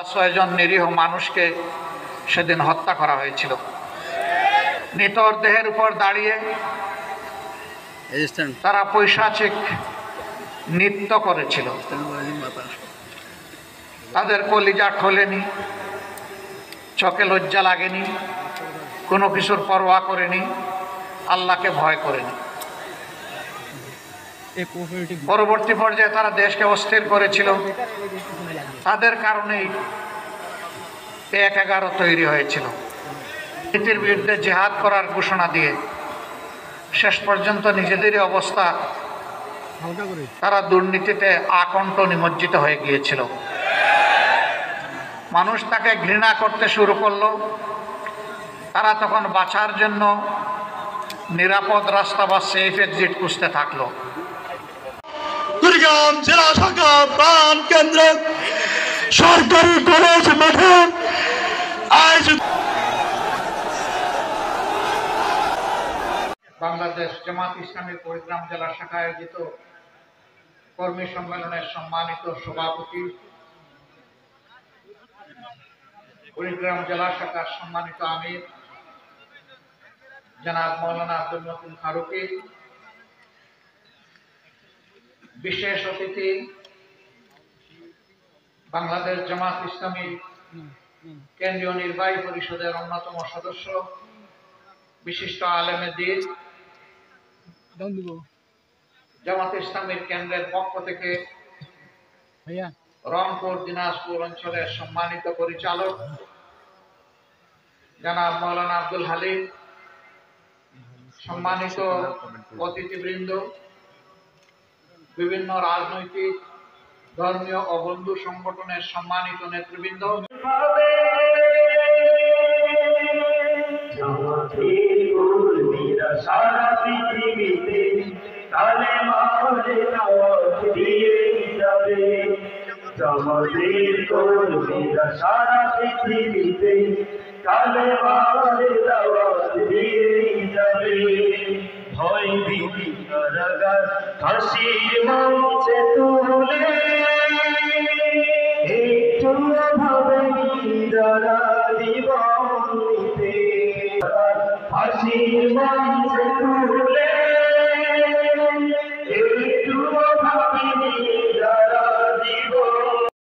6 জন নিরীহ মানুষকে সেদিন হত্যা করা হয়েছিল। নিতর দেহের উপর দাঁড়িয়ে তারা পৈশাচিক নৃত্য করেছিল। তাদের কলিজা ঠোলেনি, চোখে লজ্জা লাগেনি, কোনো কিছুর পরোয়া করেনি, আল্লাহকে ভয় করেনি। পরবর্তী পর্যায়ে তারা দেশকে অস্থির করেছিল। তাদের কারণেই ১/১১ তৈরি হয়েছিল। নীতির বিরুদ্ধে জিহাদ করার ঘোষণা দিয়ে শেষ পর্যন্ত নিজেদেরই অবস্থা, তারা দুর্নীতিতে আকণ্ঠ নিমজ্জিত হয়ে গিয়েছিল। মানুষ তাকে ঘৃণা করতে শুরু করলো। তারা তখন বাঁচার জন্য নিরাপদ রাস্তা বা সেফ এক্সিট খুঁজতে থাকলো। কুড়িগ্রাম জেলা শাখা প্রাণ কেন্দ্রে সরকারি কলেজ মাঠে আয়োজিত বাংলাদেশ জামাত ইসলামী কুড়িগ্রাম জেলা শাখা আয়োজিত কর্মী সম্মেলনের সম্মানিত সভাপতি, কুড়িগ্রাম জেলা শাখার সম্মানিত আমির জনাব মৌলানা আব্দুল মতিন ফারুকী, বিশেষ অতিথি বাংলাদেশ জামাত ইসলামী কেন্দ্রীয় নির্বাহী পরিষদের অন্যতম সদস্য, বিশিষ্ট আলেমে দ্বীন, জামাত ইসলামীর কেন্দ্রের পক্ষ থেকে রংপুর দিনাজপুর অঞ্চলের সম্মানিত পরিচালক জনাব মৌলানা আব্দুল হালিম, সম্মানিত অতিথিবৃন্দ, বিভিন্ন রাজনৈতিক, ধর্মীয় ও বন্ধু সংগঠনের সম্মানিত নেতৃবৃন্দ, সারা পৃথিবীতে কালেমার দাওয়াত দিয়ে যাবে। জামাতের কর্মীরা সারা পৃথিবীতে কালেমার দাওয়াত দিয়ে যাবে। ভয় ভীতি কারাগার ফাঁসির মঞ্চে তুলে একটু ভাবেনি যারা জীবন নিতে। ফাঁসির মঞ্চে